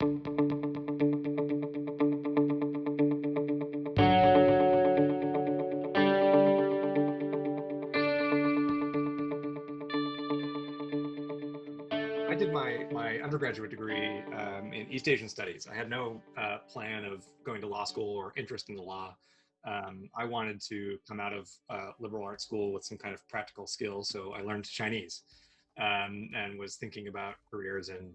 I did my undergraduate degree in East Asian studies. I had no plan of going to law school or interest in the law. I wanted to come out of liberal arts school with some kind of practical skills, so I learned Chinese and was thinking about careers in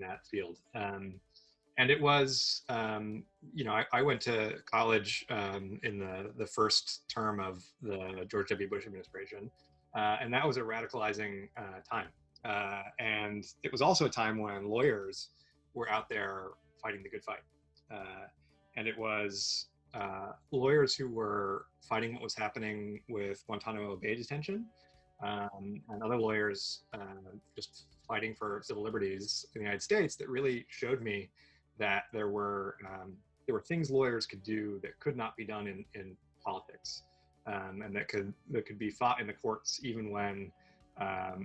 that field. And it was, I went to college in the first term of the George W. Bush administration, and that was a radicalizing time. And it was also a time when lawyers were out there fighting the good fight. And it was lawyers who were fighting what was happening with Guantanamo Bay detention, and other lawyers just fighting for civil liberties in the United States that really showed me that there were things lawyers could do that could not be done in politics, and that could be fought in the courts even when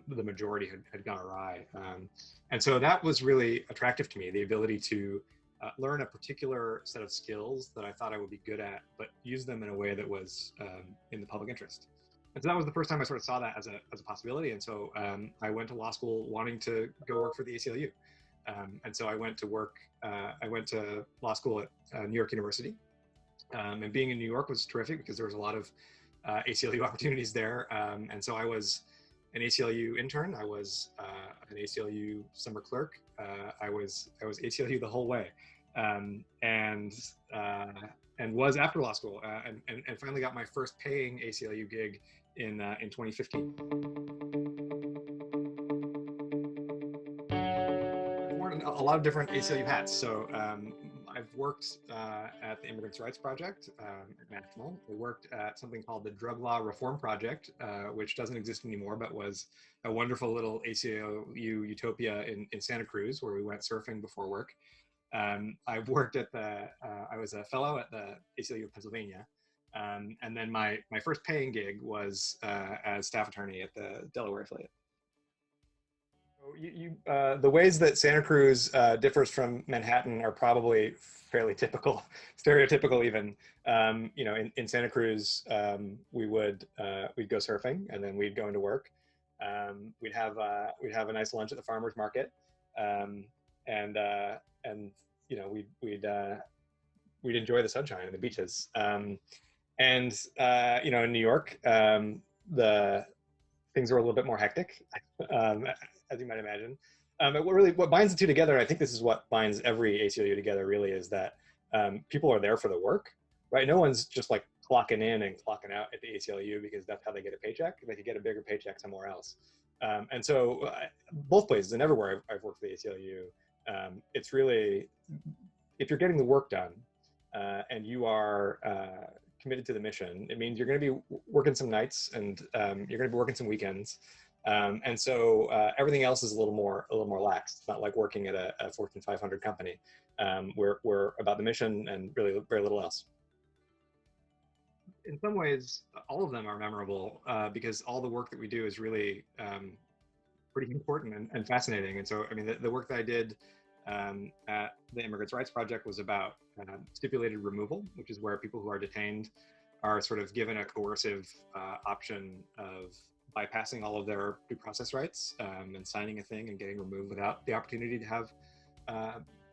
the majority had gone awry. And so that was really attractive to me, the ability to learn a particular set of skills that I thought I would be good at, but use them in a way that was in the public interest. And so that was the first time I sort of saw that as a possibility. And so I went to law school wanting to go work for the ACLU. And so I went to law school at New York University. And being in New York was terrific because there was a lot of ACLU opportunities there. And so I was an ACLU intern. I was an ACLU summer clerk. I was ACLU the whole way, and was after law school, and finally got my first paying ACLU gig in 2015. I've worn a lot of different ACLU hats. So I've worked at the Immigrants' Rights Project at National. I worked at something called the Drug Law Reform Project, which doesn't exist anymore, but was a wonderful little ACLU utopia in Santa Cruz, where we went surfing before work. I've worked at I was a fellow at the ACLU of Pennsylvania. And then my first paying gig was as staff attorney at the Delaware affiliate. The ways that Santa Cruz differs from Manhattan are probably fairly typical, stereotypical even. In Santa Cruz, we'd go surfing and then we'd go into work. We'd have a nice lunch at the farmers market, and we'd enjoy the sunshine and the beaches. In New York, the things are a little bit more hectic, as you might imagine. But what binds the two together, and I think this is what binds every ACLU together really, is that people are there for the work, right? No one's just like clocking in and clocking out at the ACLU because that's how they get a paycheck. They could get a bigger paycheck somewhere else. And so both places and everywhere I've worked for the ACLU, it's really, if you're getting the work done and you are committed to the mission, it means you're going to be working some nights and you're going to be working some weekends. And so everything else is a little more lax. It's not like working at a Fortune 500 company. We're about the mission and really very little else. In some ways, all of them are memorable because all the work that we do is really pretty important and fascinating. And so, I mean, the work that I did at the Immigrants' Rights Project was about stipulated removal, which is where people who are detained are sort of given a coercive option of bypassing all of their due process rights and signing a thing and getting removed without the opportunity to have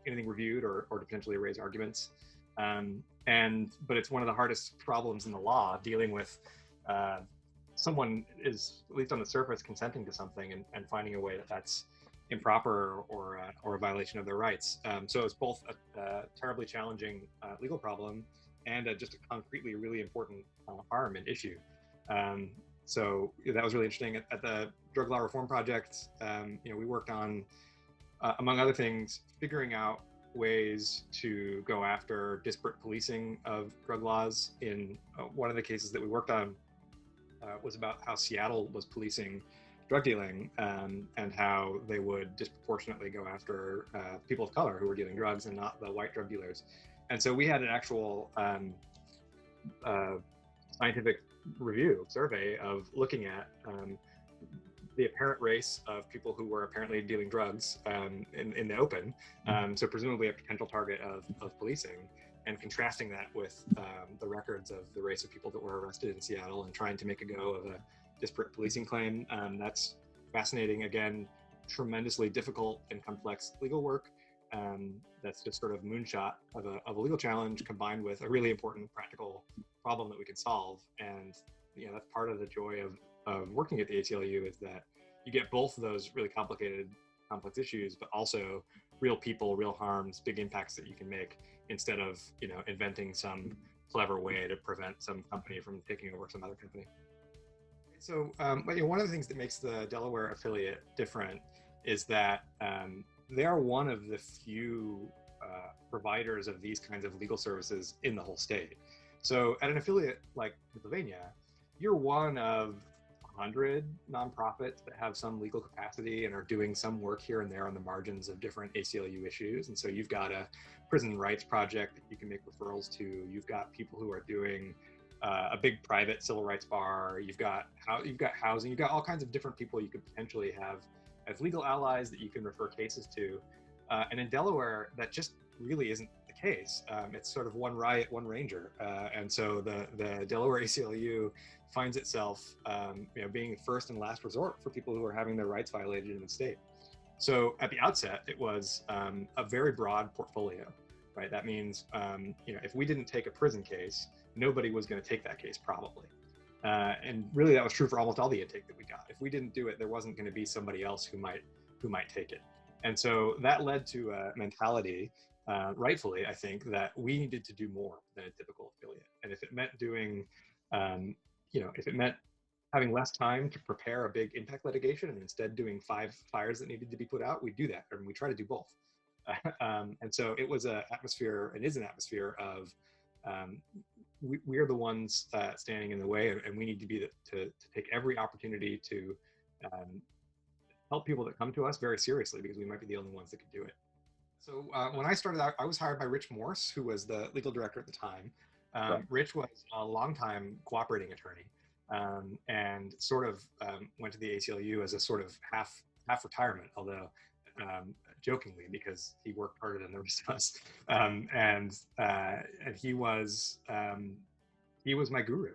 anything reviewed or to potentially raise arguments. But it's one of the hardest problems in the law, dealing with someone is, at least on the surface, consenting to something and finding a way that's improper or a violation of their rights. So it's both a terribly challenging legal problem and just a concretely really important harm and issue. So that was really interesting. At the Drug Law Reform Project, we worked on, among other things, figuring out ways to go after disparate policing of drug laws. In one of the cases that we worked on was about how Seattle was policing drug dealing and how they would disproportionately go after people of color who were dealing drugs and not the white drug dealers. And so we had an actual scientific review survey of looking at the apparent race of people who were apparently dealing drugs in the open, so presumably a potential target of policing, and contrasting that with the records of the race of people that were arrested in Seattle and trying to make a go of a disparate policing claim. That's fascinating. Again, tremendously difficult and complex legal work. That's just sort of moonshot of a legal challenge combined with a really important practical problem that we can solve. And that's part of the joy of working at the ACLU, is that you get both of those really complicated, complex issues, but also real people, real harms, big impacts that you can make, instead of inventing some clever way to prevent some company from taking over some other company. So one of the things that makes the Delaware affiliate different is that they are one of the few providers of these kinds of legal services in the whole state. So at an affiliate like Pennsylvania, you're one of 100 nonprofits that have some legal capacity and are doing some work here and there on the margins of different ACLU issues. And so you've got a prison rights project that you can make referrals to. You've got people who are doing a big private civil rights bar. You've got housing. You've got all kinds of different people you could potentially have as legal allies that you can refer cases to. And in Delaware, that just really isn't the case. It's sort of one riot, one ranger. And so the Delaware ACLU finds itself being the first and last resort for people who are having their rights violated in the state. So at the outset, it was a very broad portfolio, right? That means if we didn't take a prison case, nobody was going to take that case probably. And really that was true for almost all the intake that we got. If we didn't do it, there wasn't going to be somebody else who might take it. And so that led to a mentality, rightfully, I think, that we needed to do more than a typical affiliate. And if it meant doing, if it meant having less time to prepare a big impact litigation and instead doing 5 fires that needed to be put out, we do that, and we try to do both. And so it was an atmosphere, and is an atmosphere of, we are the ones standing in the way, and we need to be to take every opportunity to help people that come to us very seriously, because we might be the only ones that can do it. So when I started out, I was hired by Rich Morse, who was the legal director at the time. Right. Rich was a longtime cooperating attorney, and sort of went to the ACLU as a sort of half retirement, although jokingly, because he worked harder than the rest of us. And he was my guru.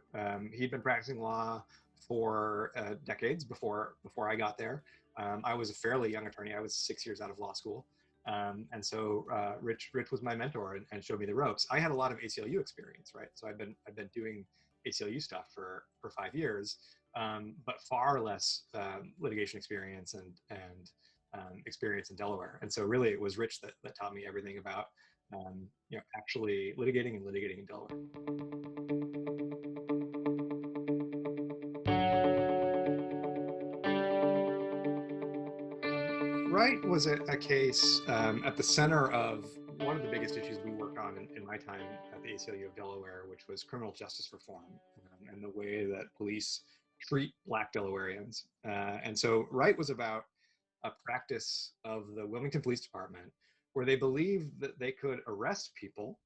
He'd been practicing law for decades before I got there. I was a fairly young attorney. I was 6 years out of law school. And so Rich was my mentor and showed me the ropes. I had a lot of ACLU experience, right? So I've been doing ACLU stuff for 5 years, but far less litigation experience and experience in Delaware. And so really it was Rich that taught me everything about actually litigating in Delaware. Wright was a case at the center of one of the biggest issues we worked on in my time at the ACLU of Delaware, which was criminal justice reform and the way that police treat Black Delawareans. And so Wright was about a practice of the Wilmington Police Department where they believed that they could arrest people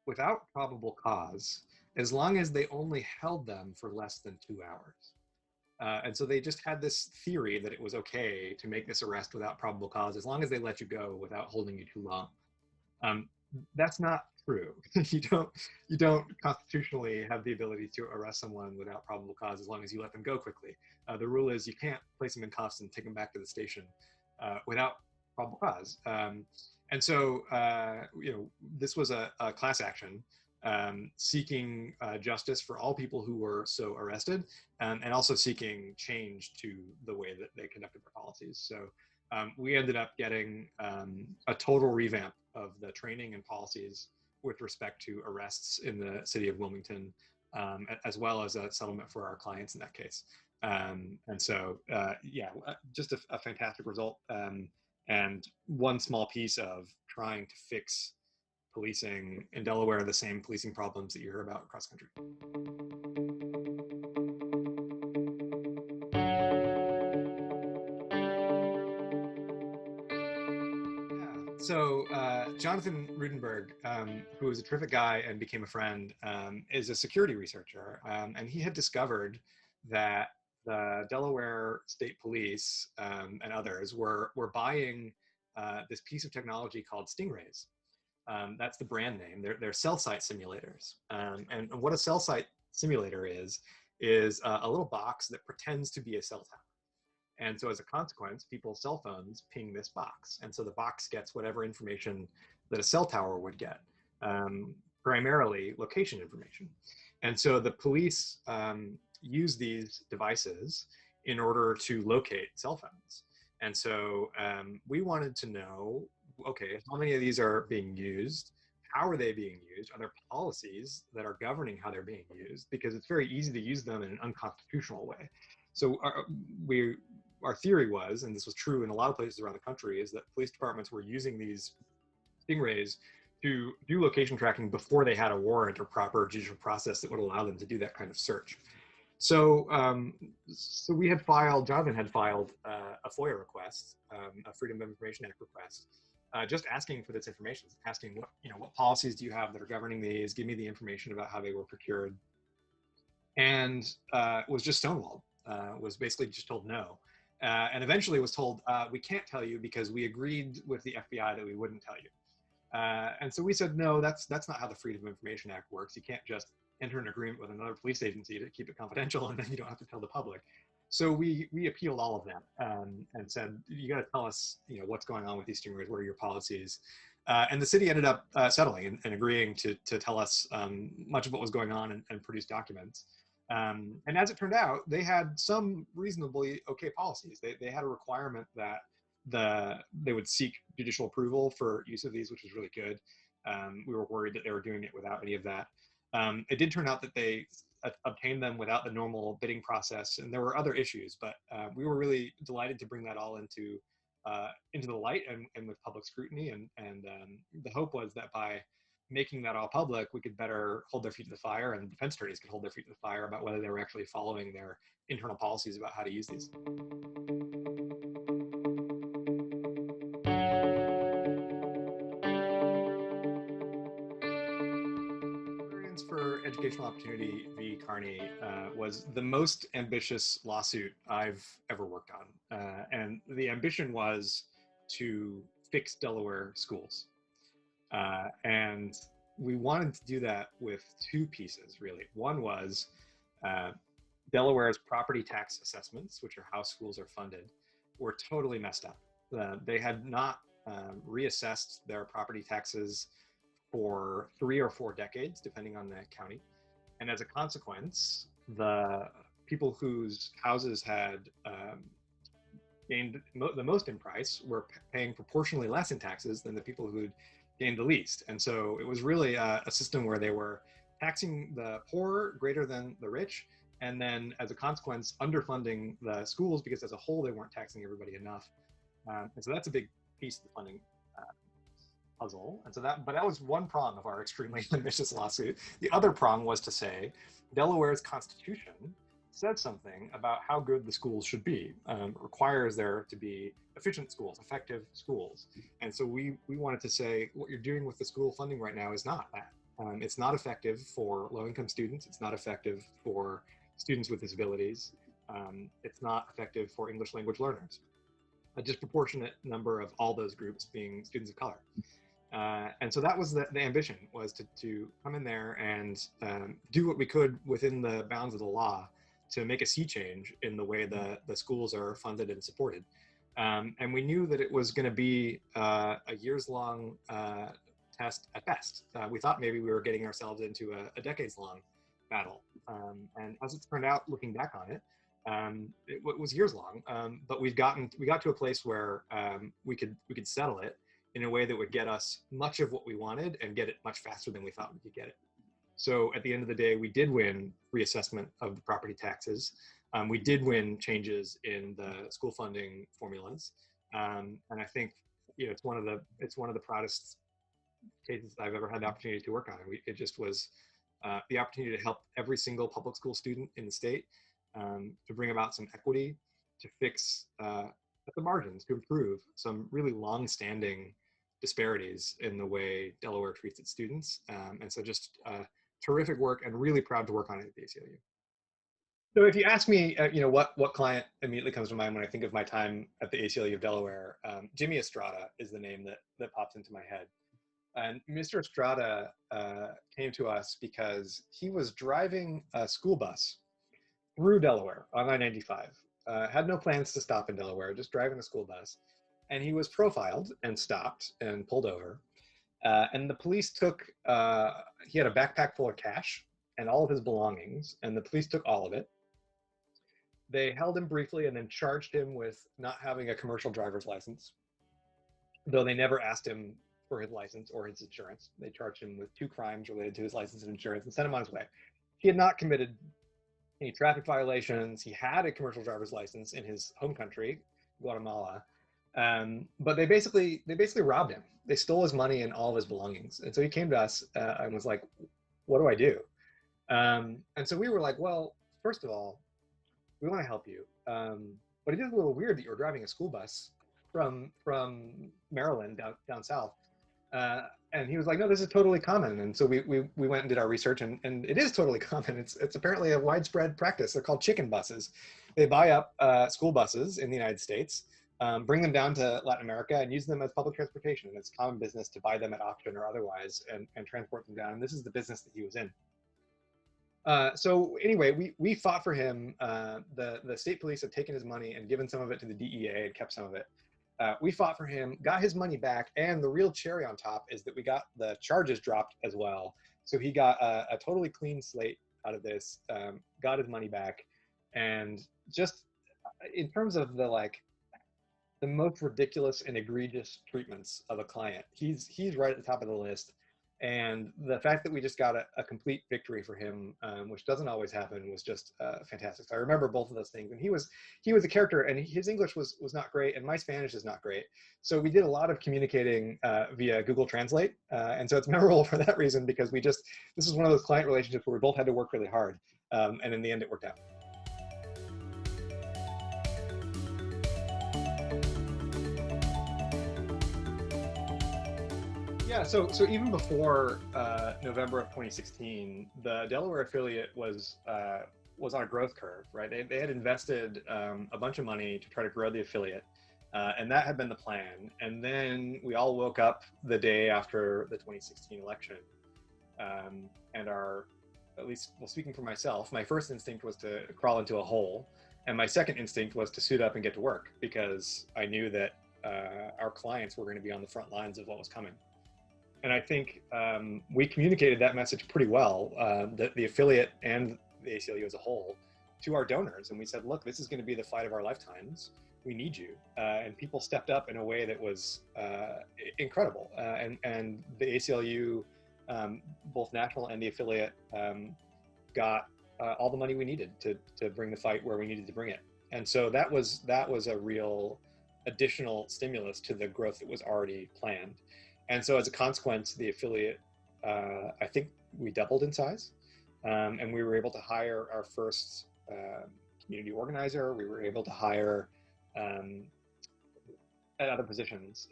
without probable cause as long as they only held them for less than 2 hours. And so they just had this theory that it was okay to make this arrest without probable cause as long as they let you go without holding you too long. That's not true. You don't constitutionally have the ability to arrest someone without probable cause as long as you let them go quickly. The rule is you can't place them in cuffs and take them back to the station without probable cause. And so this was a class action seeking justice for all people who were so arrested, and also seeking change to the way that they conducted their policies. So we ended up getting a total revamp of the training and policies with respect to arrests in the city of Wilmington, as well as a settlement for our clients in that case. And so, just a fantastic result, and one small piece of trying to fix policing in Delaware, the same policing problems that you hear about across the country. So Jonathan Rudenberg, who was a terrific guy and became a friend, is a security researcher. And he had discovered that the Delaware State Police and others were buying this piece of technology called Stingrays. That's the brand name. They're cell site simulators. And what a cell site simulator is a little box that pretends to be a cell tower. And so as a consequence, people's cell phones ping this box. And so the box gets whatever information that a cell tower would get, primarily location information. And so the police use these devices in order to locate cell phones. And so we wanted to know, okay, how many of these are being used? How are they being used? Are there policies that are governing how they're being used? Because it's very easy to use them in an unconstitutional way. So our theory was, and this was true in a lot of places around the country, is that police departments were using these stingrays to do location tracking before they had a warrant or proper judicial process that would allow them to do that kind of search. So, we had filed, Jonathan had filed a FOIA request, a Freedom of Information Act request, just asking for this information, asking what policies do you have that are governing these? Give me the information about how they were procured, and was just stonewalled. Was basically just told no. And eventually was told, we can't tell you because we agreed with the FBI that we wouldn't tell you. And so we said, no, that's not how the Freedom of Information Act works. You can't just enter an agreement with another police agency to keep it confidential and then you don't have to tell the public. So we appealed all of that and said, you got to tell us, what's going on with these stingrays. What are your policies? And the city ended up settling and agreeing to tell us much of what was going on and produce documents. And as it turned out, they had some reasonably okay policies. They had a requirement that they would seek judicial approval for use of these, which was really good. We were worried that they were doing it without any of that. It did turn out that they obtained them without the normal bidding process, and there were other issues, but we were really delighted to bring that all into the light and with public scrutiny. And the hope was that by making that all public, we could better hold their feet to the fire, and defense attorneys could hold their feet to the fire about whether they were actually following their internal policies about how to use these. For Educational Opportunity v. Carney was the most ambitious lawsuit I've ever worked on. And the ambition was to fix Delaware schools. And we wanted to do that with two pieces, really. One was Delaware's property tax assessments, which are how schools are funded, were totally messed up. They had not reassessed their property taxes for 3 or 4 decades, depending on the county. And as a consequence, the people whose houses had gained the most in price were paying proportionally less in taxes than the people who'd gained the least. And so it was really a system where they were taxing the poor greater than the rich, and then as a consequence, underfunding the schools because as a whole, they weren't taxing everybody enough. And so that's a big piece of the funding puzzle. And so that was one prong of our extremely ambitious lawsuit. The other prong was to say Delaware's constitution says something about how good the schools should be. It requires there to be efficient schools, effective schools. And so we wanted to say what you're doing with the school funding right now is not that. It's not effective for low-income students. It's not effective for students with disabilities. It's not effective for English language learners. A disproportionate number of all those groups being students of color. And so that was the ambition, was to come in there and do what we could within the bounds of the law to make a sea change in the way the schools are funded and supported. And we knew that it was going to be a years-long test at best. We thought maybe we were getting ourselves into a decades-long battle. And as it's turned out, looking back on it, it was years long. But we got to a place where we could settle it in a way that would get us much of what we wanted and get it much faster than we thought we could get it. So at the end of the day, we did win reassessment of the property taxes. We did win changes in the school funding formulas. And I think it's one of the proudest cases I've ever had the opportunity to work on. It just was the opportunity to help every single public school student in the state, to bring about some equity, to fix at the margins, to improve some really long-standing disparities in the way Delaware treats its students. And so just terrific work, and really proud to work on it at the ACLU. So if you ask me, what client immediately comes to mind when I think of my time at the ACLU of Delaware, Jimmy Estrada is the name that pops into my head. And Mr. Estrada came to us because he was driving a school bus through Delaware on I-95. Had no plans to stop in Delaware, just driving a school bus. And he was profiled and stopped and pulled over. And the police took, he had a backpack full of cash and all of his belongings, and the police took all of it. They held him briefly and then charged him with not having a commercial driver's license, though they never asked him for his license or his insurance. They charged him with 2 crimes related to his license and insurance and sent him on his way. He had not committed any traffic violations. He had a commercial driver's license in his home country, Guatemala. But they basically robbed him. They stole his money and all of his belongings. And so he came to us and was like, what do I do? And so we were like, well, first of all, we want to help you. But it is a little weird that you're driving a school bus from Maryland down south. And he was like, no, this is totally common. And so we went and did our research, and it is totally common. It's apparently a widespread practice. They're called chicken buses. They buy up school buses in the United States, bring them down to Latin America, and use them as public transportation. And it's common business to buy them at auction or otherwise and transport them down. And this is the business that he was in. So anyway, we fought for him. The state police had taken his money and given some of it to the DEA and kept some of it. We fought for him, got his money back, and the real cherry on top is that we got the charges dropped as well. So he got a totally clean slate out of this, got his money back, and just in terms of the most ridiculous and egregious treatments of a client, he's right at the top of the list. And the fact that we just got a complete victory for him, which doesn't always happen, was just fantastic. So I remember both of those things. And he was a character, and his English was not great, and my Spanish is not great. So we did a lot of communicating via Google Translate. And so it's memorable for that reason, because this is one of those client relationships where we both had to work really hard. And in the end, it worked out. Yeah, so even before November of 2016, the Delaware affiliate was on a growth curve, right? They had invested a bunch of money to try to grow the affiliate, and that had been the plan. And then we all woke up the day after the 2016 election, and at least, well, speaking for myself, my first instinct was to crawl into a hole, and my second instinct was to suit up and get to work, because I knew that our clients were going to be on the front lines of what was coming. And I think we communicated that message pretty well, the affiliate and the ACLU as a whole, to our donors. And we said, look, this is going to be the fight of our lifetimes. We need you. And people stepped up in a way that was incredible. And the ACLU, both national and the affiliate, got all the money we needed to bring the fight where we needed to bring it. And so that was a real additional stimulus to the growth that was already planned. And so as a consequence, the affiliate, I think we doubled in size, and we were able to hire our first community organizer. We were able to hire at other positions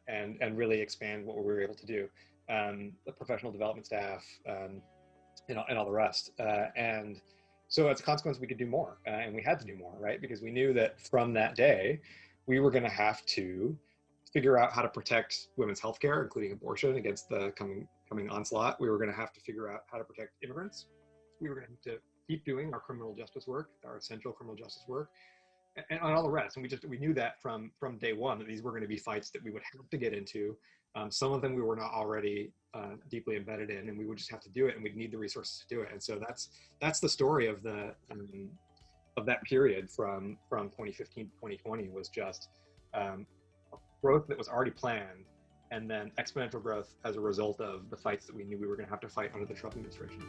and really expand what we were able to do, the professional development staff, and all the rest. And so as a consequence, we could do more, and we had to do more, right? Because we knew that from that day, we were going to have to figure out how to protect women's healthcare, including abortion, against the coming onslaught. We were going to have to figure out how to protect immigrants. We were going to have to keep doing our criminal justice work, our essential criminal justice work, and all the rest. And we knew that from day one, that these were going to be fights that we would have to get into. Some of them we were not already deeply embedded in, and we would just have to do it, and we'd need the resources to do it. And so that's the story of that period from 2015 to 2020, was just growth that was already planned, and then exponential growth as a result of the fights that we knew we were going to have to fight under the Trump administration.